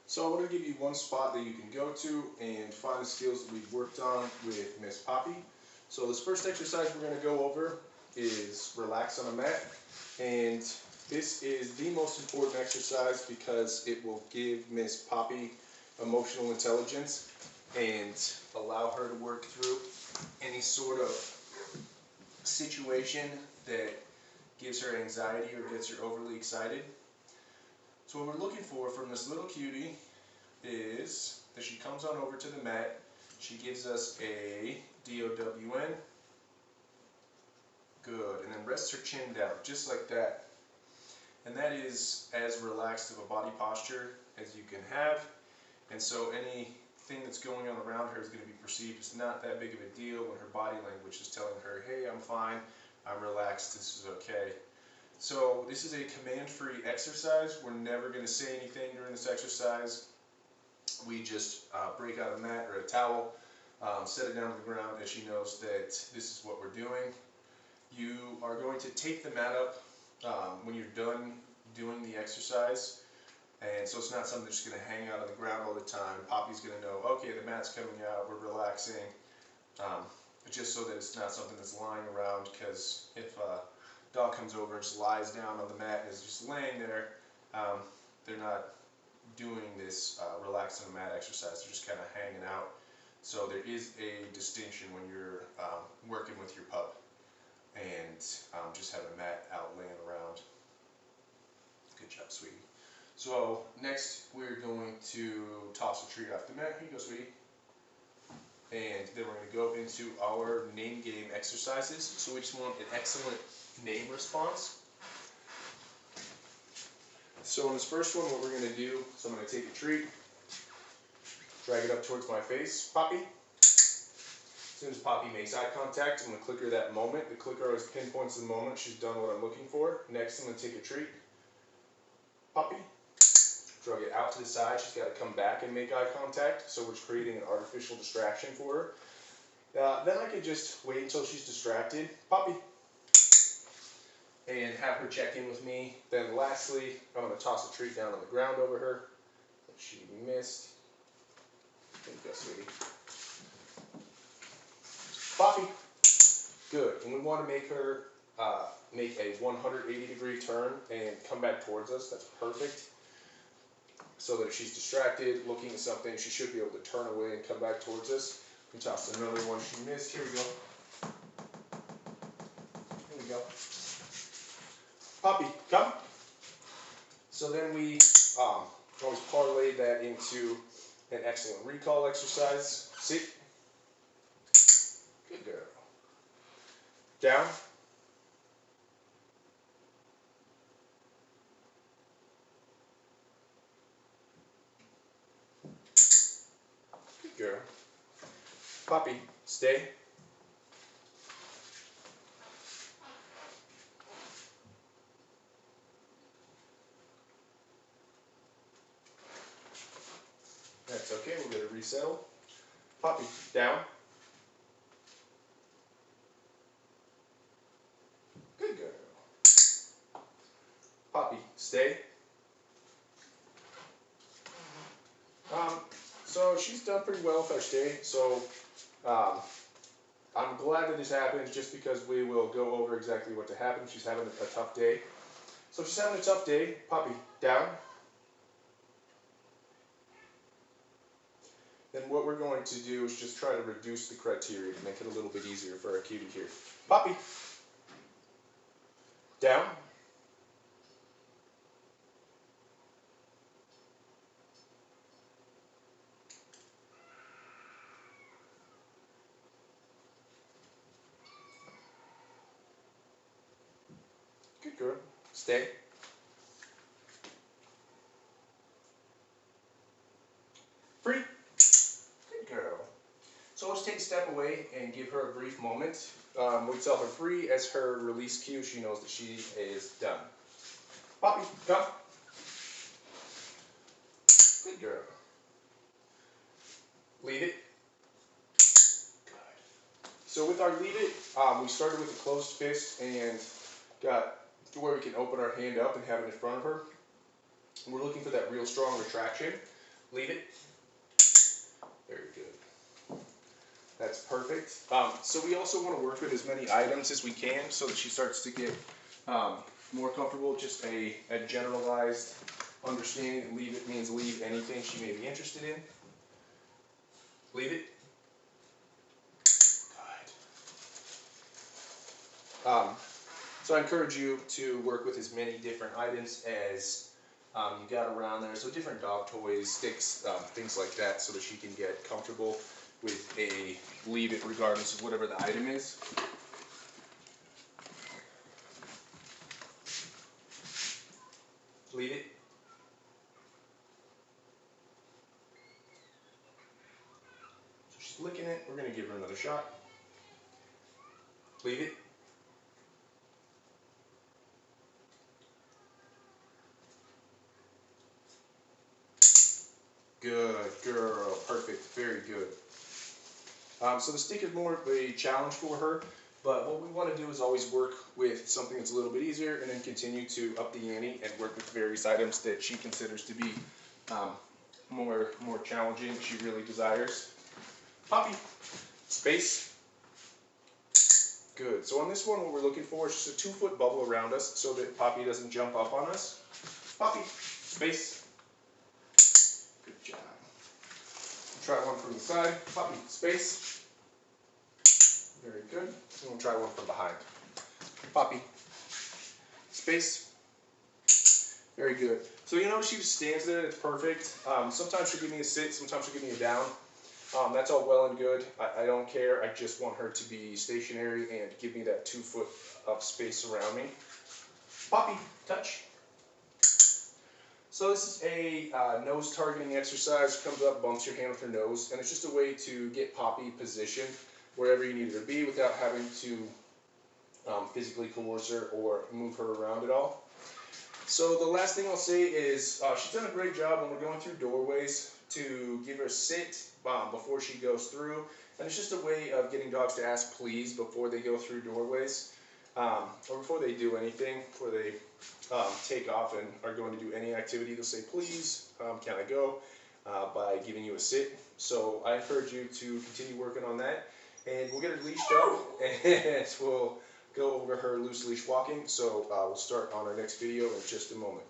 So I'm going to give you one spot that you can go to and find the skills that we've worked on with Miss Poppy. So this first exercise we're going to go over is relax on a mat. And this is the most important exercise because it will give Miss Poppy emotional intelligence and allow her to work through any sort of situation that gives her anxiety or gets her overly excited. So what we're looking for from this little cutie is that she comes on over to the mat, she gives us a DOWN, good, and then rests her chin down, just like that. And that is as relaxed of a body posture as you can have, and so anything that's going on around her is going to be perceived as not that big of a deal when her body language is telling her, hey, I'm fine, I'm relaxed, this is okay. So this is a command-free exercise. We're never going to say anything during this exercise. We just break out a mat or a towel, set it down to the ground as she knows that this is what we're doing. You are going to take the mat up when you're done doing the exercise, and so it's not something that's just going to hang out on the ground all the time. Poppy's going to know, okay, the mat's coming out, we're relaxing, just so that it's not something that's lying around, because if a dog comes over and just lies down on the mat and is just laying there, they're not doing this relax on the mat exercise. They're just kind of hanging out. So there is a distinction when you're working with your pup and just have a mat out laying around. Good job, sweetie. So next we're going to toss a treat off the mat. Here you go, sweetie. And then we're going to go into our name game exercises. So we just want an excellent name response. So in this first one, what we're going to do is I'm going to take a treat, drag it up towards my face. Poppy. As soon as Poppy makes eye contact, I'm going to click her that moment. The clicker always pinpoints the moment she's done what I'm looking for. Next, I'm going to take a treat. Poppy. Drag it out to the side. She's got to come back and make eye contact, so we're just creating an artificial distraction for her. Then I could just wait until she's distracted. Poppy. And have her check in with me. Then lastly, I'm going to toss a treat down on the ground over her that she missed. There you go, sweetie. Poppy. Good. And we want to make her make a 180-degree turn and come back towards us. That's perfect. So that if she's distracted, looking at something, she should be able to turn away and come back towards us. We toss another one she missed. Here we go. Here we go. Poppy, come. So then we always parlay that into an excellent recall exercise. Sit. Good girl. Down. Good girl. Poppy, stay. That's okay, we're going to resettle. Poppy, down. Good girl. Poppy, stay. So she's done pretty well with our stay, so I'm glad that this happens just because we will go over exactly what to happen. She's having a tough day. So if she's having a tough day, Poppy, down. Then what we're going to do is just try to reduce the criteria to make it a little bit easier for our cutie here. Poppy, down. Good girl. Stay. Free. Good girl. So let's take a step away and give her a brief moment. We tell her free as her release cue. She knows that she is done. Poppy, come. Good girl. Lead it. Good. So with our lead it, we started with a closed fist and got to where we can open our hand up and have it in front of her. We're looking for that real strong retraction. Leave it. Very good. That's perfect. So we also want to work with as many items as we can so that she starts to get more comfortable. Just a generalized understanding that leave it means leave anything she may be interested in. Leave it. Good. So I encourage you to work with as many different items as you got around there. So different dog toys, sticks, things like that, so that she can get comfortable with a leave it regardless of whatever the item is. Leave it. So she's licking it. We're going to give her another shot. Leave it. Good girl. Perfect. Very good. So the stick is more of a challenge for her, but what we want to do is always work with something that's a little bit easier and then continue to up the ante and work with various items that she considers to be more challenging, that she really desires. Poppy. Space. Good. So on this one, what we're looking for is just a 2-foot bubble around us so that Poppy doesn't jump up on us. Poppy. Space. Good job. Try one from the side. Poppy. Space. Very good. And we'll try one from behind. Poppy. Space. Very good. So you notice she just stands there. It's perfect. Sometimes she'll give me a sit. Sometimes she'll give me a down. That's all well and good. I don't care. I just want her to be stationary and give me that 2-foot of space around me. Poppy. Touch. So this is a nose targeting exercise. Comes up, bumps your hand with her nose, and it's just a way to get Poppy positioned wherever you need her to be without having to physically coerce her or move her around at all. So the last thing I'll say is she's done a great job when we're going through doorways to give her a sit before she goes through, and it's just a way of getting dogs to ask please before they go through doorways, or before they do anything, before they take off and are going to do any activity. They'll say please, can I go, by giving you a sit. So I encourage you to continue working on that, and we'll get her leashed up and we'll go over her loose leash walking. So we'll start on our next video in just a moment.